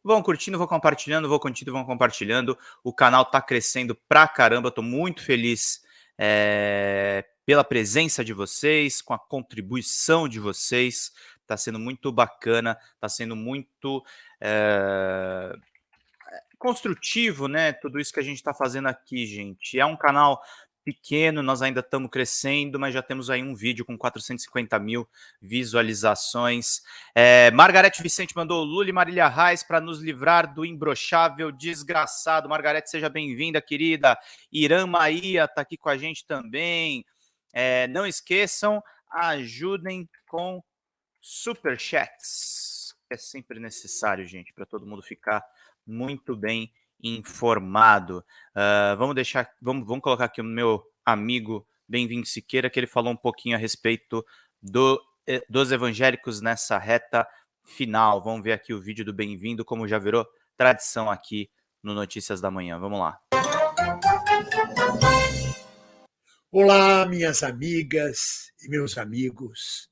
Vão curtindo, vão compartilhando, vão curtindo, vão compartilhando. O canal tá crescendo pra caramba, tô muito feliz pela presença de vocês, com a contribuição de vocês. Tá sendo muito bacana, tá sendo muito construtivo, né? Tudo isso que a gente tá fazendo aqui, gente. É um canal pequeno, nós ainda estamos crescendo, mas já temos aí um vídeo com 450 mil visualizações. Margarete Vicente mandou Lula e Marília Reis para nos livrar do imbrochável desgraçado. Margarete, seja bem-vinda, querida. Irã Maia está aqui com a gente também. Não esqueçam, ajudem com superchats. É sempre necessário, gente, para todo mundo ficar muito bem informado. Vamos colocar aqui o meu amigo Bem-vindo Siqueira, que ele falou um pouquinho a respeito dos evangélicos nessa reta final. Vamos ver aqui o vídeo do Bem-vindo, como já virou tradição aqui no Notícias da Manhã. Vamos lá. Olá, minhas amigas e meus amigos.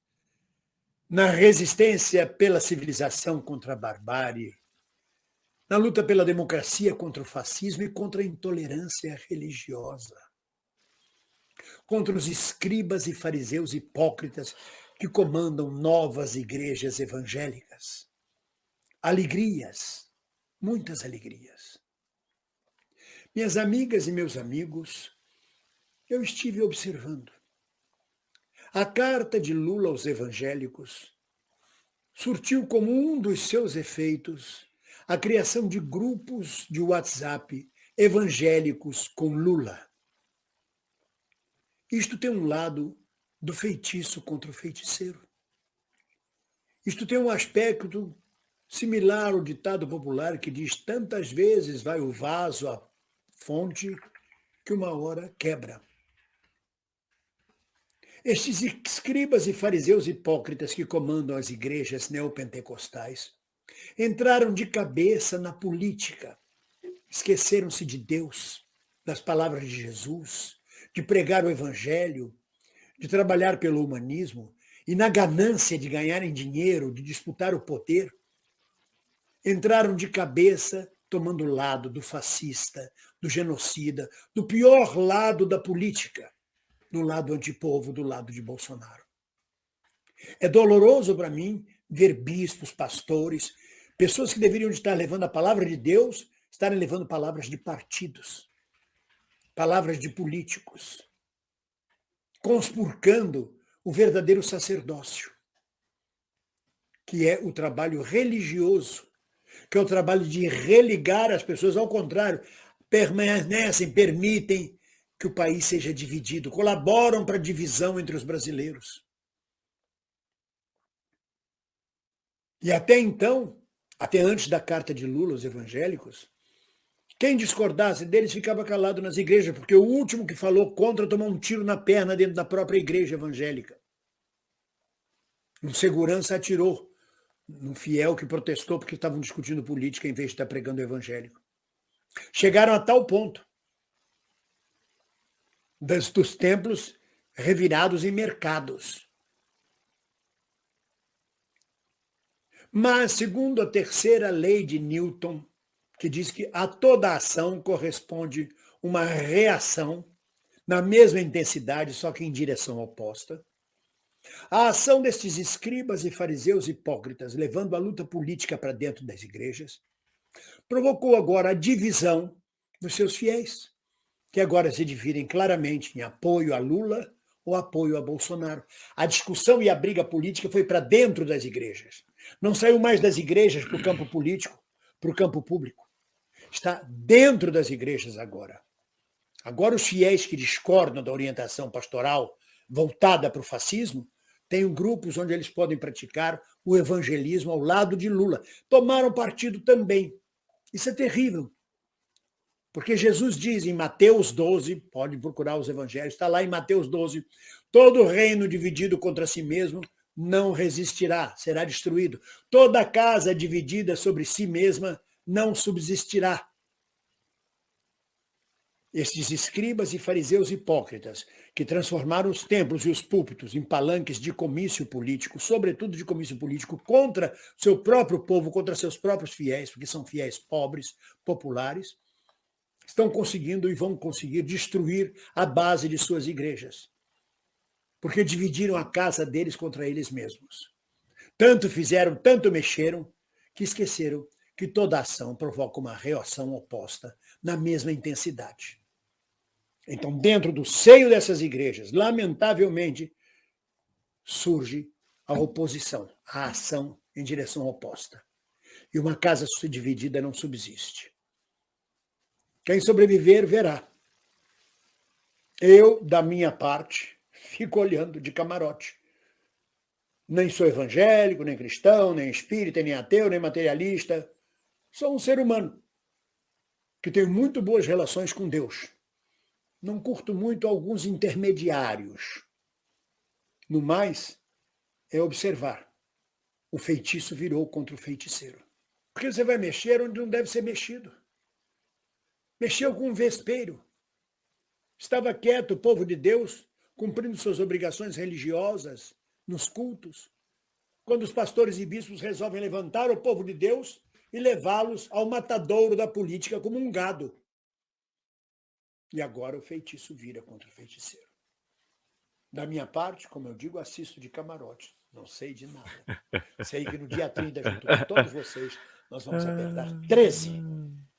Na resistência pela civilização contra a barbárie, na luta pela democracia contra o fascismo e contra a intolerância religiosa, contra os escribas e fariseus hipócritas que comandam novas igrejas evangélicas. Alegrias, muitas alegrias. Minhas amigas e meus amigos, eu estive observando. A carta de Lula aos evangélicos surtiu como um dos seus efeitos a criação de grupos de WhatsApp evangélicos com Lula. Isto tem um lado do feitiço contra o feiticeiro. Isto tem um aspecto similar ao ditado popular que diz: tantas vezes vai o vaso à fonte que uma hora quebra. Estes escribas e fariseus hipócritas que comandam as igrejas neopentecostais entraram de cabeça na política, esqueceram-se de Deus, das palavras de Jesus, de pregar o evangelho, de trabalhar pelo humanismo e na ganância de ganharem dinheiro, de disputar o poder, entraram de cabeça tomando o lado do fascista, do genocida, do pior lado da política, do lado antipovo, do lado de Bolsonaro. É doloroso para mim ver bispos, pastores, pessoas que deveriam estar levando a palavra de Deus, estarem levando palavras de partidos, palavras de políticos, conspurcando o verdadeiro sacerdócio, que é o trabalho religioso, que é o trabalho de religar as pessoas, ao contrário, permanecem, permitem que o país seja dividido, colaboram para a divisão entre os brasileiros. E até então, até antes da carta de Lula aos evangélicos, quem discordasse deles ficava calado nas igrejas, porque o último que falou contra tomou um tiro na perna dentro da própria igreja evangélica. Um segurança atirou num fiel que protestou porque estavam discutindo política em vez de estar pregando o evangélico. Chegaram a tal ponto dos templos revirados em mercados. Mas, segundo a terceira lei de Newton, que diz que a toda ação corresponde uma reação na mesma intensidade, só que em direção oposta, a ação destes escribas e fariseus hipócritas, levando a luta política para dentro das igrejas, provocou agora a divisão dos seus fiéis, que agora se dividem claramente em apoio a Lula ou apoio a Bolsonaro. A discussão e a briga política foi para dentro das igrejas. Não saiu mais das igrejas para o campo político, para o campo público. Está dentro das igrejas agora. Agora os fiéis que discordam da orientação pastoral voltada para o fascismo têm grupos onde eles podem praticar o evangelismo ao lado de Lula. Tomaram partido também. Isso é terrível. Porque Jesus diz em Mateus 12, pode procurar os evangelhos, está lá em Mateus 12, todo reino dividido contra si mesmo não resistirá, será destruído. Toda casa dividida sobre si mesma não subsistirá. Estes escribas e fariseus hipócritas, que transformaram os templos e os púlpitos em palanques de comício político, sobretudo de comício político contra seu próprio povo, contra seus próprios fiéis, porque são fiéis pobres, populares, estão conseguindo e vão conseguir destruir a base de suas igrejas, porque dividiram a casa deles contra eles mesmos. Tanto fizeram, tanto mexeram, que esqueceram que toda ação provoca uma reação oposta na mesma intensidade. Então, dentro do seio dessas igrejas, lamentavelmente, surge a oposição, a ação em direção oposta. E uma casa dividida não subsiste. Quem sobreviver, verá. Eu, da minha parte, fico olhando de camarote. Nem sou evangélico, nem cristão, nem espírita, nem ateu, nem materialista. Sou um ser humano que tem muito boas relações com Deus. Não curto muito alguns intermediários. No mais, é observar. O feitiço virou contra o feiticeiro. Porque você vai mexer onde não deve ser mexido. Mexeu com um vespeiro. Estava quieto o povo de Deus, cumprindo suas obrigações religiosas nos cultos, quando os pastores e bispos resolvem levantar o povo de Deus e levá-los ao matadouro da política como um gado. E agora o feitiço vira contra o feiticeiro. Da minha parte, como eu digo, assisto de camarote. Não sei de nada. Sei que no dia 30, junto com todos vocês, nós vamos apertar 13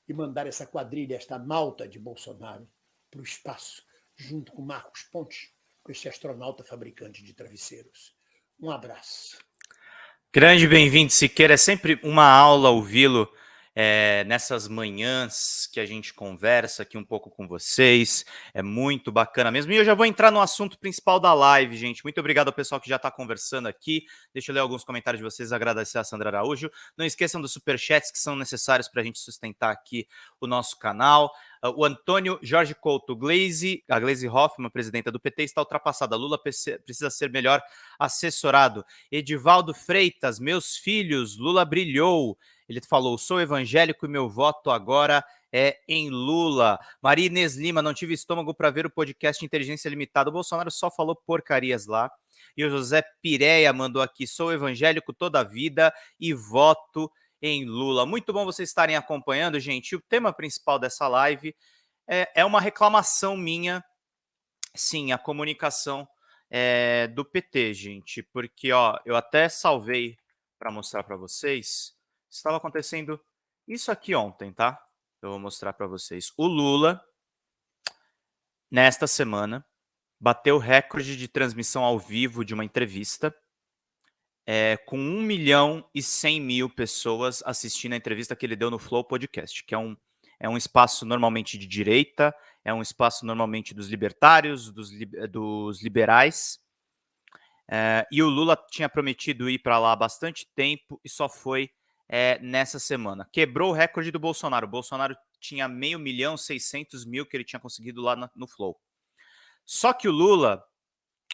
e mandar essa quadrilha, esta malta de Bolsonaro, para o espaço, junto com Marcos Pontes, com este astronauta fabricante de travesseiros. Um abraço. Grande bem-vindo, Siqueira. É sempre uma aula ouvi-lo nessas manhãs que a gente conversa aqui um pouco com vocês. É muito bacana mesmo. E eu já vou entrar no assunto principal da live, gente. Muito obrigado ao pessoal que já está conversando aqui. Deixa eu ler alguns comentários de vocês, agradecer a Sandra Araújo. Não esqueçam dos superchats que são necessários para a gente sustentar aqui o nosso canal. O Antônio Jorge Couto, a Gleisi Hoffmann, presidenta do PT, está ultrapassada. Lula precisa ser melhor assessorado. Edivaldo Freitas, meus filhos, Lula brilhou. Ele falou, sou evangélico e meu voto agora é em Lula. Maria Inês Lima, não tive estômago para ver o podcast Inteligência Limitada. O Bolsonaro só falou porcarias lá. E o José Pireia mandou aqui, sou evangélico toda a vida e voto em Lula. Muito bom vocês estarem acompanhando, gente. O tema principal dessa live é uma reclamação minha, sim, a comunicação do PT, gente. Porque, ó, eu até salvei para mostrar para vocês. Estava acontecendo isso aqui ontem, tá? Eu vou mostrar para vocês. O Lula, nesta semana, bateu o recorde de transmissão ao vivo de uma entrevista, com 1.100.000 pessoas assistindo a entrevista que ele deu no Flow Podcast, que é um espaço normalmente de direita, é um espaço normalmente dos libertários, dos liberais. E o Lula tinha prometido ir para lá há bastante tempo e só foi nessa semana. Quebrou o recorde do Bolsonaro. O Bolsonaro tinha 500.600.000 que ele tinha conseguido lá no Flow. Só que o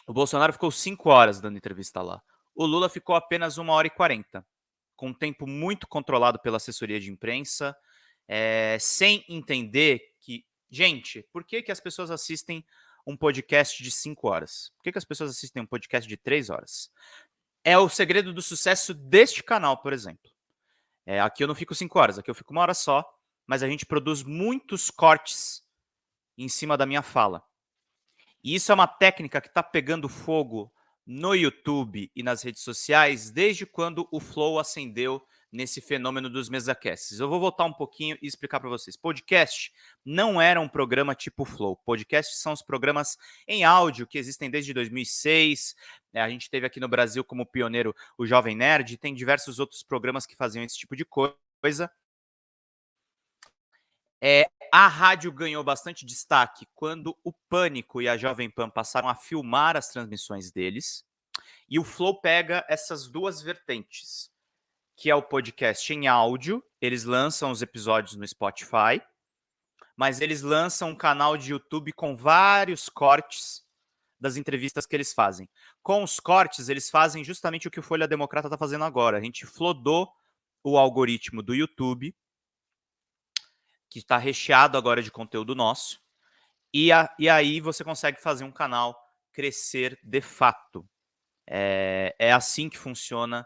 Bolsonaro ficou 5 horas dando entrevista lá. O Lula ficou apenas 1h40, com um tempo muito controlado pela assessoria de imprensa, sem entender que... Gente, por que as pessoas assistem um podcast de 5 horas? Por que as pessoas assistem um podcast de 3 horas? É o segredo do sucesso deste canal, por exemplo. Aqui eu não fico 5 horas, aqui eu fico 1 hora só, mas a gente produz muitos cortes em cima da minha fala. E isso é uma técnica que está pegando fogo no YouTube e nas redes sociais desde quando o Flow acendeu nesse fenômeno dos mesacasts. Eu vou voltar um pouquinho e explicar para vocês. Podcast não era um programa tipo Flow. Podcast são os programas em áudio que existem desde 2006. A gente teve aqui no Brasil como pioneiro o Jovem Nerd. Tem diversos outros programas que faziam esse tipo de coisa. A rádio ganhou bastante destaque quando o Pânico e a Jovem Pan passaram a filmar as transmissões deles. E o Flow pega essas duas vertentes, que é o podcast em áudio. Eles lançam os episódios no Spotify, mas eles lançam um canal de YouTube com vários cortes das entrevistas que eles fazem. Com os cortes, eles fazem justamente o que o Folha Democrata está fazendo agora. A gente flodou o algoritmo do YouTube, que está recheado agora de conteúdo nosso, E aí você consegue fazer um canal crescer de fato. É assim que funciona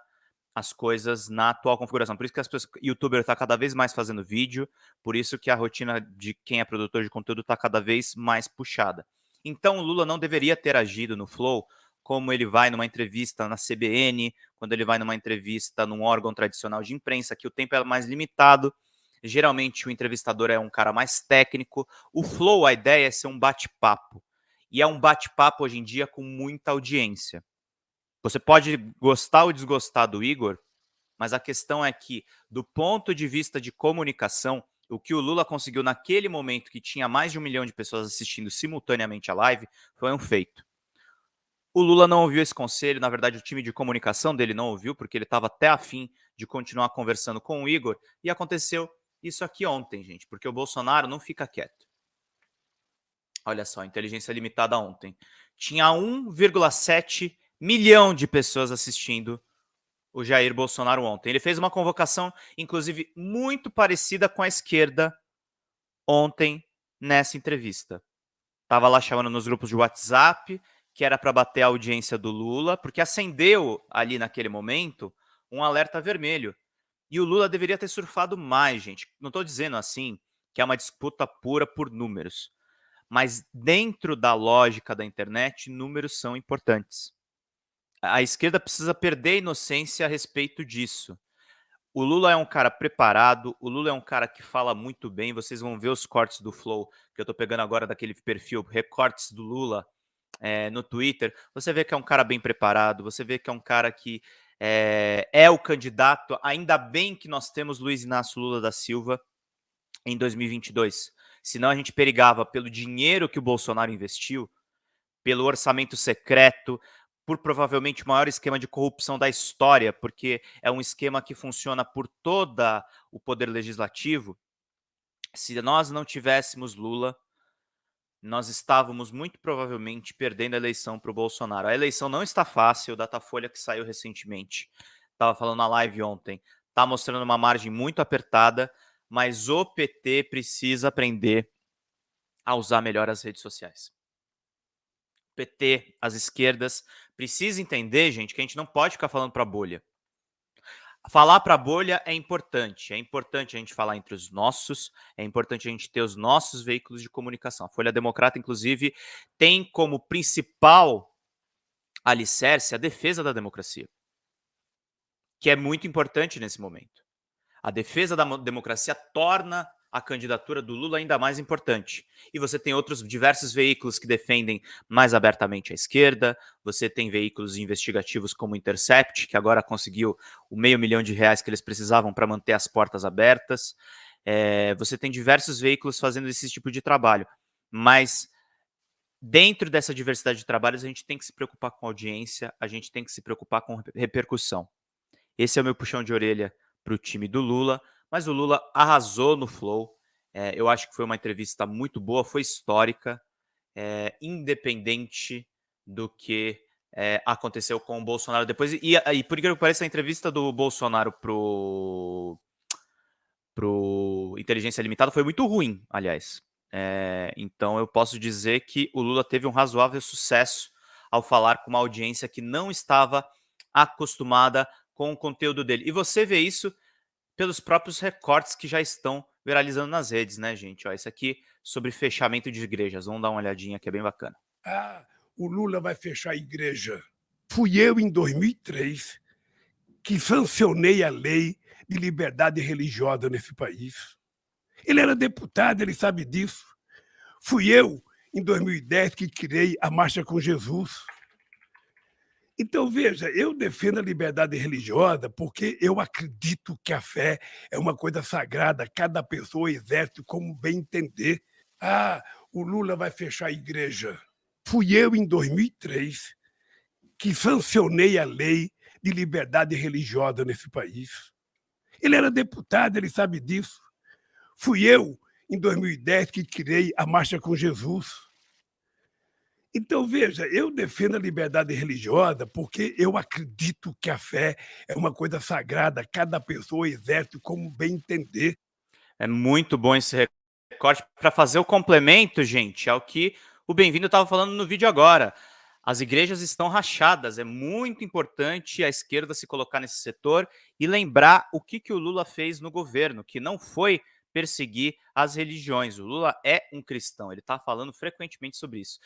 as coisas na atual configuração. Por isso que as pessoas, youtuber está cada vez mais fazendo vídeo, por isso que a rotina de quem é produtor de conteúdo está cada vez mais puxada. Então o Lula não deveria ter agido no Flow como ele vai numa entrevista na CBN, quando ele vai numa entrevista num órgão tradicional de imprensa, que o tempo é mais limitado. Geralmente o entrevistador é um cara mais técnico. O Flow, a ideia é ser um bate-papo. E é um bate-papo hoje em dia com muita audiência. Você pode gostar ou desgostar do Igor, mas a questão é que, do ponto de vista de comunicação, o que o Lula conseguiu naquele momento, que tinha mais de 1 milhão de pessoas assistindo simultaneamente a live, foi um feito. O Lula não ouviu esse conselho, na verdade o time de comunicação dele não ouviu, porque ele estava até afim de continuar conversando com o Igor, e aconteceu isso aqui ontem, gente, porque o Bolsonaro não fica quieto. Olha só, inteligência limitada ontem. Tinha 1,7 milhão de pessoas assistindo o Jair Bolsonaro ontem. Ele fez uma convocação, inclusive, muito parecida com a esquerda ontem nessa entrevista. Tava lá chamando nos grupos de WhatsApp, que era para bater a audiência do Lula, porque acendeu ali naquele momento um alerta vermelho. E o Lula deveria ter surfado mais, gente. Não estou dizendo assim que é uma disputa pura por números. Mas dentro da lógica da internet, números são importantes. A esquerda precisa perder a inocência a respeito disso. O Lula é um cara preparado, o Lula é um cara que fala muito bem. Vocês vão ver os cortes do Flow, que eu tô pegando agora daquele perfil, recortes do Lula no Twitter. Você vê que é um cara bem preparado, você vê que é um cara que é o candidato. Ainda bem que nós temos Luiz Inácio Lula da Silva em 2022. Senão a gente perigava pelo dinheiro que o Bolsonaro investiu, pelo orçamento secreto, por provavelmente o maior esquema de corrupção da história, porque é um esquema que funciona por todo o poder legislativo. Se nós não tivéssemos Lula, nós estávamos muito provavelmente perdendo a eleição para o Bolsonaro. A eleição não está fácil, o Datafolha que saiu recentemente, estava falando na live ontem, está mostrando uma margem muito apertada, mas o PT precisa aprender a usar melhor as redes sociais. O PT, as esquerdas, precisa entender, gente, que a gente não pode ficar falando para a bolha. Falar para a bolha é importante a gente falar entre os nossos, é importante a gente ter os nossos veículos de comunicação. A Folha Democrata, inclusive, tem como principal alicerce a defesa da democracia, que é muito importante nesse momento. A defesa da democracia torna a candidatura do Lula ainda mais importante. E você tem outros diversos veículos que defendem mais abertamente a esquerda, você tem veículos investigativos como o Intercept, que agora conseguiu o R$500 mil que eles precisavam para manter as portas abertas. Você tem diversos veículos fazendo esse tipo de trabalho. Mas dentro dessa diversidade de trabalhos, a gente tem que se preocupar com audiência, a gente tem que se preocupar com repercussão. Esse é o meu puxão de orelha para o time do Lula, mas o Lula arrasou no Flow. Eu acho que foi uma entrevista muito boa, foi histórica, independente do que aconteceu com o Bolsonaro depois. E por incrível que pareça, a entrevista do Bolsonaro pro Inteligência Limitada foi muito ruim, aliás. Então eu posso dizer que o Lula teve um razoável sucesso ao falar com uma audiência que não estava acostumada com o conteúdo dele. E você vê isso pelos próprios recortes que já estão viralizando nas redes, né, gente? Ó, isso aqui sobre fechamento de igrejas. Vamos dar uma olhadinha que é bem bacana. O Lula vai fechar a igreja. Fui eu, em 2003, que sancionei a lei de liberdade religiosa nesse país. Ele era deputado, ele sabe disso. Fui eu, em 2010, que criei a Marcha com Jesus. Então, veja, eu defendo a liberdade religiosa porque eu acredito que a fé é uma coisa sagrada, cada pessoa exerce como bem entender. O Lula vai fechar a igreja. Fui eu, em 2003, que sancionei a lei de liberdade religiosa nesse país. Ele era deputado, ele sabe disso. Fui eu, em 2010, que criei a Marcha com Jesus. Então, veja, eu defendo a liberdade religiosa porque eu acredito que a fé é uma coisa sagrada, cada pessoa exerce como bem entender. É muito bom esse Corte para fazer o complemento, gente, ao que o Bem-vindo estava falando no vídeo agora. As igrejas estão rachadas, é muito importante a esquerda se colocar nesse setor e lembrar o que o Lula fez no governo, que não foi perseguir as religiões. O Lula é um cristão, ele está falando frequentemente sobre isso.